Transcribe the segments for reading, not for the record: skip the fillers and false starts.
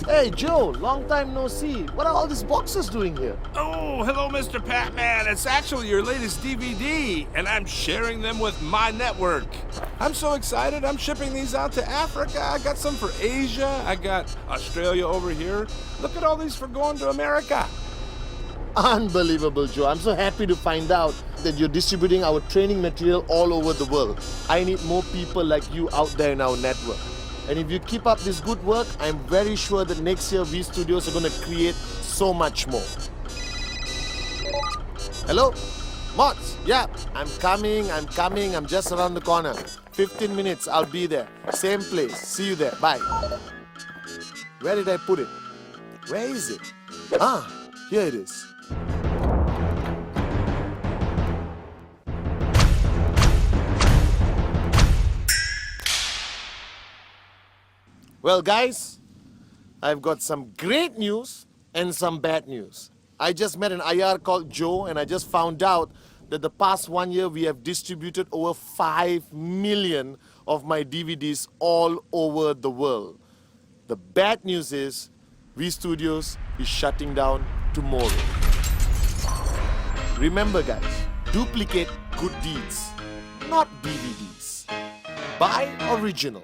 Hey Joe, long time no see. What are all these boxes doing here? Oh, hello, Mr. Patman. It's actually your latest DVD, and I'm sharing them with my network. I'm so excited. I'm shipping these out to Africa. I got some for Asia. I got Australia over here. Look at all these for going to America. Unbelievable, Joe. I'm so happy to find out that you're distributing our training material all over the world. I need more people like you out there in our network. And if you keep up this good work, I'm very sure that next year V Studios are going to create so much more. Hello? Mods? Yeah, I'm coming. I'm just around the corner. 15 minutes, I'll be there. Same place. See you there. Bye. Where did I put it? Where is it? Ah, here it is. Well, guys, I've got some great news and some bad news. I just met an IR called Joe, and I just found out that the past 1 year we have distributed over 5 million of my DVDs all over the world. The bad news is V Studios is shutting down tomorrow. Remember, guys, duplicate good deeds, not DVDs. Buy original.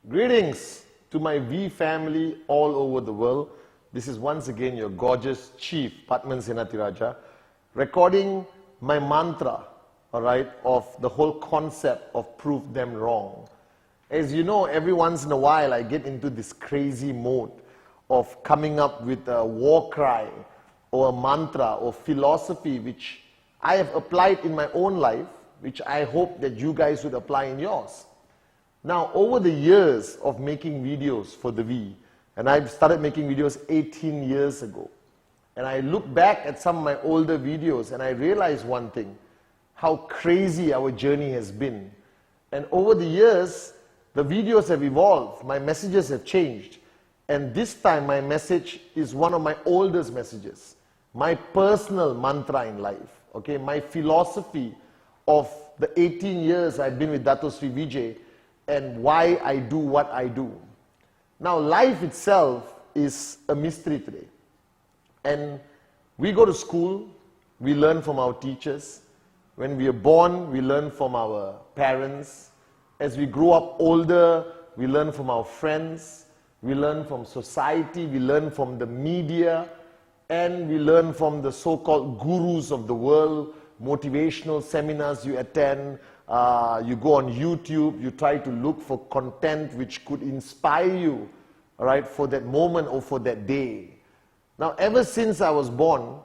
Greetings to my V family all over the world. This is once again your gorgeous Chief, Patman Senatiraja, recording my mantra, all right, of the whole concept of prove them wrong. As you know, every once in a while I get into this crazy mode of coming up with a war cry or a mantra or philosophy which I have applied in my own life, which I hope that you guys would apply in yours. Now, over the years of making videos for the V, and I've started making videos 18 years ago, and I look back at some of my older videos and I realize one thing, how crazy our journey has been. And over the years, the videos have evolved, my messages have changed, and this time my message is one of my oldest messages, my personal mantra in life, okay, my philosophy of the 18 years I've been with Dato Sri Vijay, and why I do what I do. Now, life itself is a mystery today. And we go to school, we learn from our teachers. When we are born, we learn from our parents. As we grow up older, we learn from our friends. We learn from society, we learn from the media, and we learn from the so-called gurus of the world, motivational seminars you attend. You go on YouTube, you try to look for content which could inspire you, all right, for that moment or for that day. Now, ever since I was born,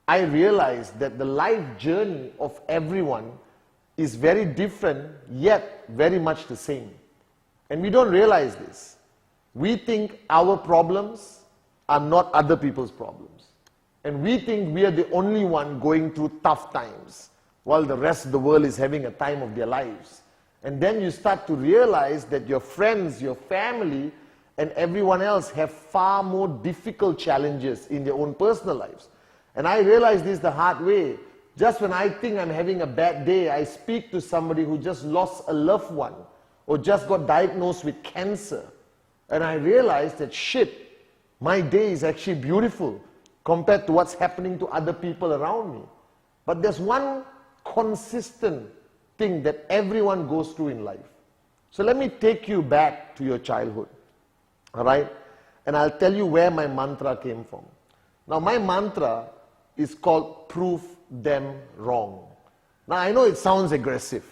I realized that the life journey of everyone is very different, yet very much the same. And we don't realize this. We think our problems are not other people's problems. And we think we are the only one going through tough times, while the rest of the world is having a time of their lives. And then you start to realize that your friends, your family, and everyone else have far more difficult challenges in their own personal lives. And I realized this the hard way. Just when I think I'm having a bad day, I speak to somebody who just lost a loved one or just got diagnosed with cancer. And I realized that shit, my day is actually beautiful compared to what's happening to other people around me. But there's one consistent thing that everyone goes through in life. So let me take you back to your childhood, all right? And I'll tell you where my mantra came from. Now, my mantra is called prove them wrong. Now, I know it sounds aggressive.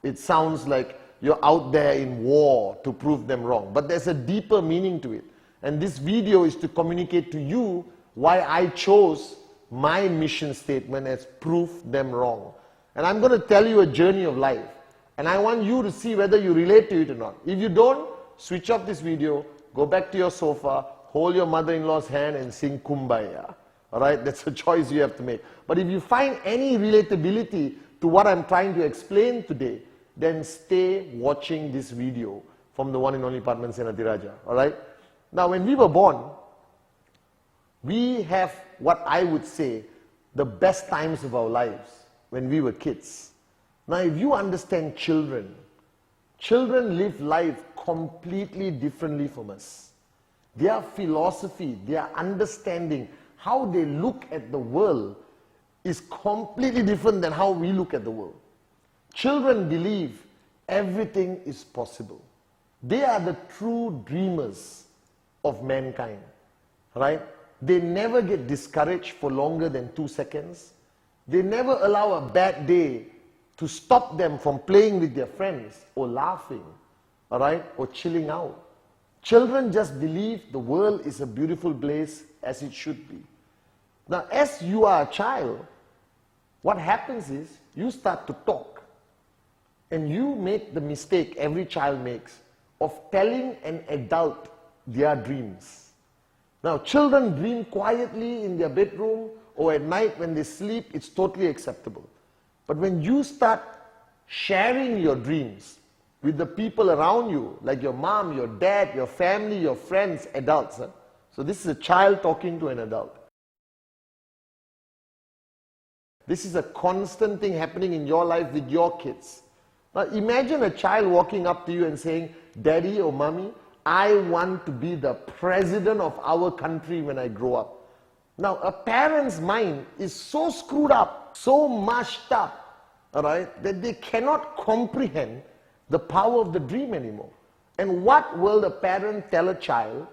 It sounds like you're out there in war to prove them wrong. But there's a deeper meaning to it. And this video is to communicate to you why I chose my mission statement has proved them wrong. And I'm going to tell you a journey of life. And I want you to see whether you relate to it or not. If you don't, switch off this video, go back to your sofa, hold your mother-in-law's hand and sing Kumbaya. Alright, that's a choice you have to make. But if you find any relatability to what I'm trying to explain today, then stay watching this video from the one and only Padman Senatiraja. Alright? Now, when we were born, we have what I would say the best times of our lives when we were kids. Now, if you understand children, children live life completely differently from us. Their philosophy, their understanding, how they look at the world is completely different than how we look at the world. Children believe everything is possible. They are the true dreamers of mankind, right? They never get discouraged for longer than 2 seconds. They never allow a bad day to stop them from playing with their friends or laughing, all right, or chilling out. Children just believe the world is a beautiful place as it should be. Now, as you are a child, what happens is you start to talk and you make the mistake every child makes of telling an adult their dreams. Now, children dream quietly in their bedroom or at night when they sleep, it's totally acceptable. But when you start sharing your dreams with the people around you, like your mom, your dad, your family, your friends, adults. So this is a child talking to an adult. This is a constant thing happening in your life with your kids. Now imagine a child walking up to you and saying, Daddy or Mommy, I want to be the president of our country when I grow up. Now a parent's mind is so screwed up, so mashed up, all right, that they cannot comprehend the power of the dream anymore. And what will the parent tell a child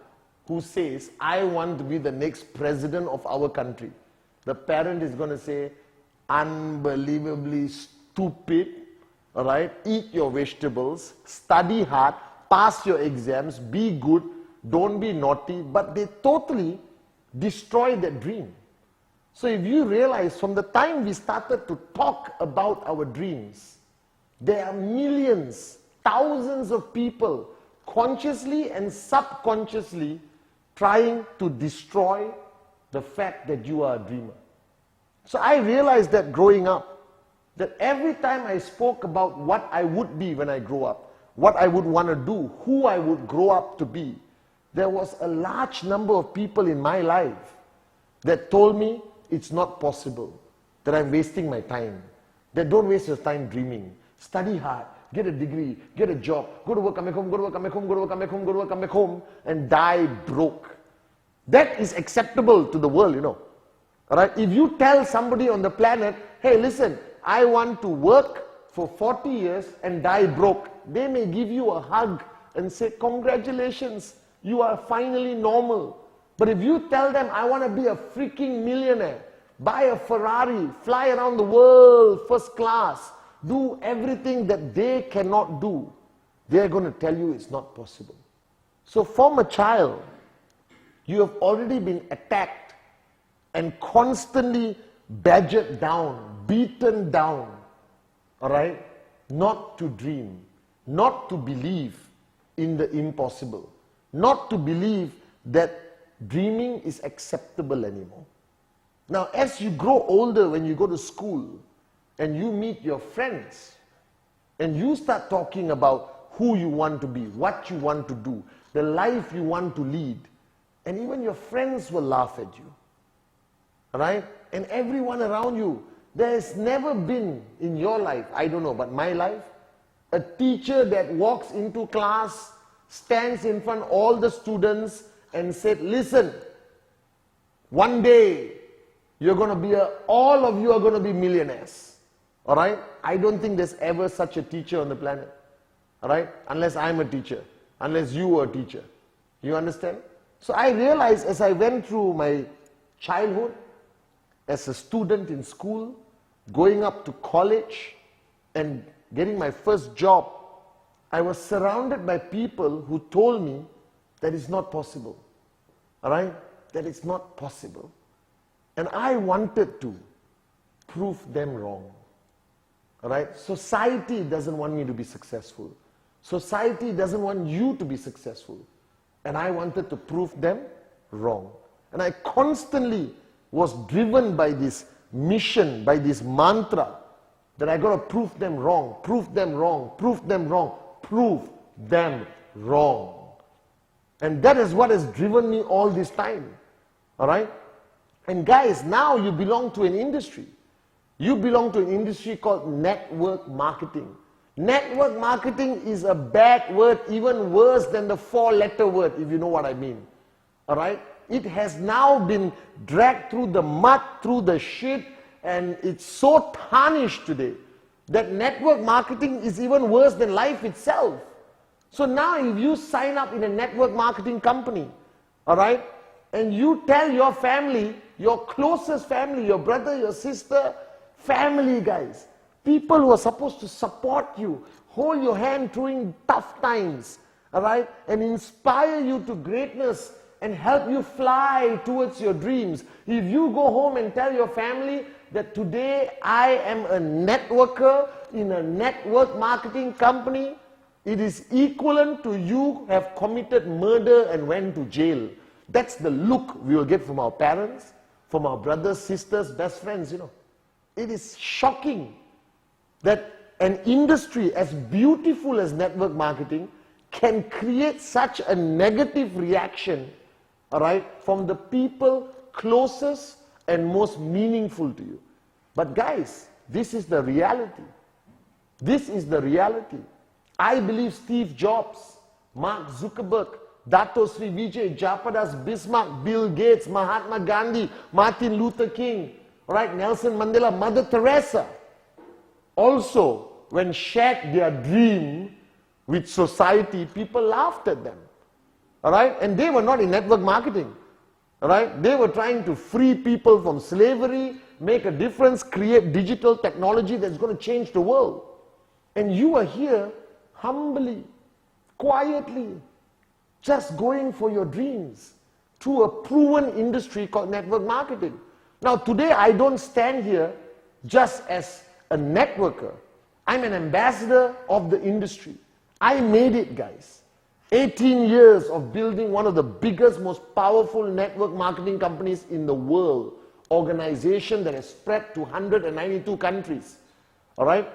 who says, I want to be the next president of our country? The parent is going to say, unbelievably stupid, all right, eat your vegetables, study hard, pass your exams, be good, don't be naughty, but they totally destroy that dream. So if you realize from the time we started to talk about our dreams, there are millions, thousands of people consciously and subconsciously trying to destroy the fact that you are a dreamer. So I realized that growing up, that every time I spoke about what I would be when I grow up, what I would want to do, who I would grow up to be, there was a large number of people in my life that told me it's not possible, that I'm wasting my time, that don't waste your time dreaming, study hard, get a degree, get a job, go to work, come back home, go to work, come back home, go to work, come back home, go to work, come back home, and die broke. That is acceptable to the world, you know. All right? If you tell somebody on the planet, hey, listen, I want to work for 40 years and die broke, they may give you a hug and say, congratulations, you are finally normal. But if you tell them, I want to be a freaking millionaire, buy a Ferrari, fly around the world first class, do everything that they cannot do, they're going to tell you it's not possible. So from a child, you have already been attacked and constantly badgered down, beaten down, all right? Not to dream, not to believe in the impossible, not to believe that dreaming is acceptable anymore. Now, as you grow older, when you go to school and you meet your friends and you start talking about who you want to be, what you want to do, the life you want to lead, and even your friends will laugh at you, all right? And everyone around you, there has never been in your life, I don't know, but my life, a teacher that walks into class, stands in front of all the students and said, listen, one day you're going to be all of you are going to be millionaires. All right? I don't think there's ever such a teacher on the planet. All right? Unless I'm a teacher. Unless you are a teacher. You understand? So I realized as I went through my childhood, as a student in school, going up to college and getting my first job, I was surrounded by people who told me that it's not possible. All right? That it's not possible. And I wanted to prove them wrong. All right? Society doesn't want me to be successful. Society doesn't want you to be successful. And I wanted to prove them wrong. And I constantly was driven by this mission, by this mantra, that I got to prove them wrong, prove them wrong, prove them wrong, prove them wrong. And that is what has driven me all this time. All right? And guys, now you belong to an industry. You belong to an industry called network marketing. Network marketing is a bad word, even worse than the 4-letter word, if you know what I mean. All right? It has now been dragged through the mud, through the shit, and it's so tarnished today that network marketing is even worse than life itself. So now if you sign up in a network marketing company, all right, and you tell your family, your closest family, your brother, your sister, family guys, people who are supposed to support you, hold your hand during tough times, all right, and inspire you to greatness and help you fly towards your dreams. If you go home and tell your family that today I am a networker in a network marketing company, it is equivalent to you have committed murder and went to jail. That's the look we will get from our parents, from our brothers, sisters, best friends, you know. It is shocking that an industry as beautiful as network marketing can create such a negative reaction, all right, from the people closest and most meaningful to you. But guys, this is the reality. This is the reality. I believe Steve Jobs, Mark Zuckerberg, Dato Sri Vijay, Japadas Bismarck, Bill Gates, Mahatma Gandhi, Martin Luther King, right, Nelson Mandela, Mother Teresa, also when shared their dream with society, people laughed at them. All right? And they were not in network marketing. All right? They were trying to free people from slavery, make a difference, create digital technology that's going to change the world. And you are here humbly, quietly, just going for your dreams through a proven industry called network marketing. Now today I don't stand here just as a networker. I'm an ambassador of the industry. I made it, guys. 18 years of building one of the biggest, most powerful network marketing companies in the world. Organization that has spread to 192 countries. All right?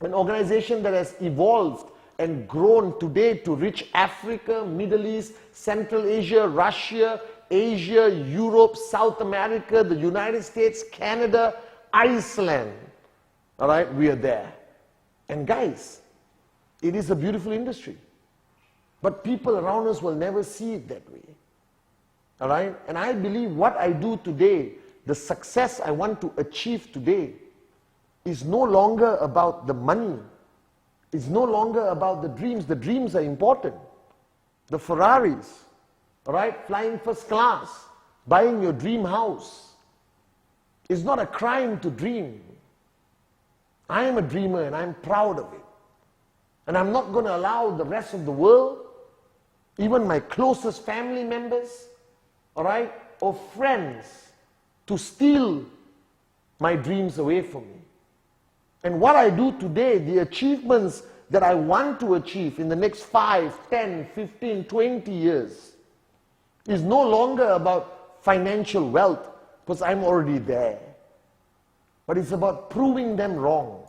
An organization that has evolved and grown today to reach Africa, Middle East, Central Asia, Russia, Asia, Europe, South America, the United States, Canada, Iceland. All right, we are there. And guys, it is a beautiful industry. But people around us will never see it that way. All right? And I believe what I do today, the success I want to achieve today, is no longer about the money. It's no longer about the dreams. The dreams are important. The Ferraris, all right, flying first class, buying your dream house. It's not a crime to dream. I am a dreamer and I'm proud of it. And I'm not going to allow the rest of the world, even my closest family members, all right, or friends, to steal my dreams away from me. And what I do today, the achievements that I want to achieve in the next 5, 10, 15, 20 years, is no longer about financial wealth, because I'm already there. But it's about proving them wrong.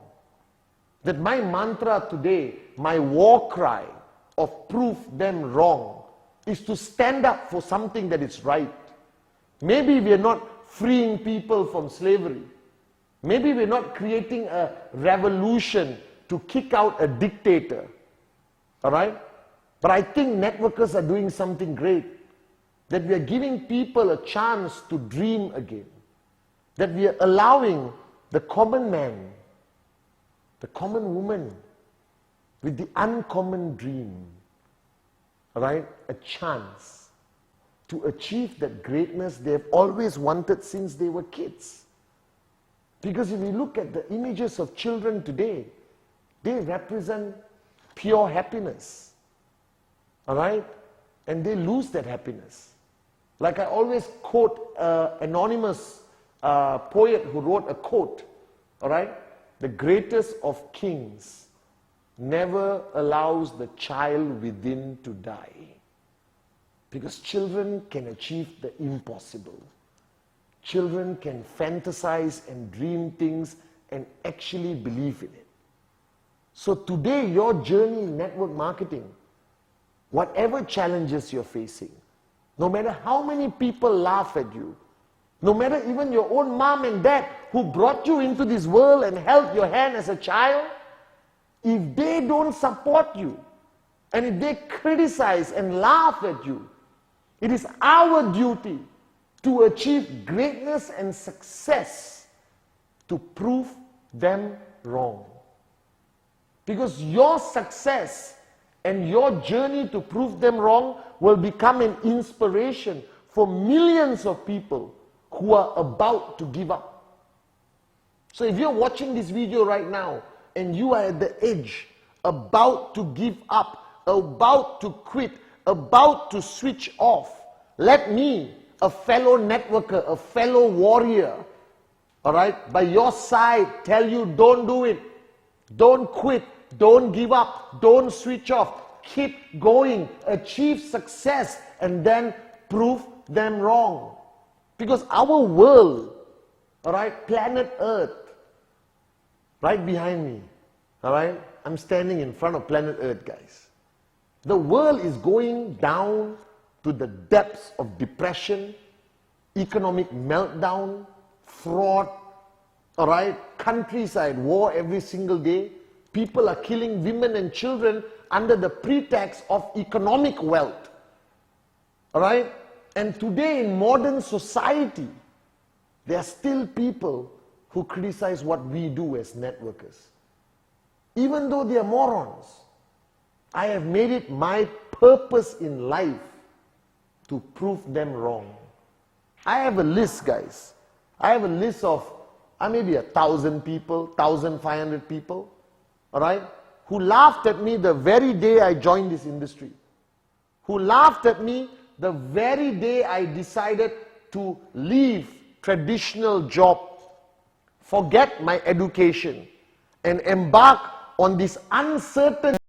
That my mantra today, my war cry of prove them wrong, is to stand up for something that is right. Maybe we are not freeing people from slavery. Maybe we're not creating a revolution to kick out a dictator. All right? But I think networkers are doing something great. That we are giving people a chance to dream again. That we are allowing the common man, the common woman, with the uncommon dream, all right, a chance to achieve that greatness they have always wanted since they were kids. Because if you look at the images of children today, they represent pure happiness. All right? And they lose that happiness. Like I always quote an anonymous poet who wrote a quote, all right? The greatest of kings never allows the child within to die. Because children can achieve the impossible. Children can fantasize and dream things and actually believe in it. So today, your journey in network marketing, whatever challenges you're facing, no matter how many people laugh at you, no matter even your own mom and dad who brought you into this world and held your hand as a child, if they don't support you, and if they criticize and laugh at you, it is our duty to achieve greatness and success to prove them wrong. Because your success and your journey to prove them wrong will become an inspiration for millions of people who are about to give up. So if you're watching this video right now and you are at the edge, about to give up, about to quit, about to switch off, let me, a fellow networker, a fellow warrior, all right, by your side, tell you don't do it. Don't quit. Don't give up. Don't switch off. Keep going. Achieve success and then prove them wrong. Because our world, all right, planet Earth, right behind me, all right, I'm standing in front of planet Earth, guys. The world is going down to the depths of depression, economic meltdown, fraud, all right? Countries are at war every single day. People are killing women and children under the pretext of economic wealth, all right? And today in modern society, there are still people who criticize what we do as networkers. Even though they are morons, I have made it my purpose in life to prove them wrong. I have a list, guys. I have a list of maybe 1,000 people, 1,500 people, all right, who laughed at me the very day I joined this industry, who laughed at me the very day I decided to leave traditional job, forget my education, and embark on this uncertain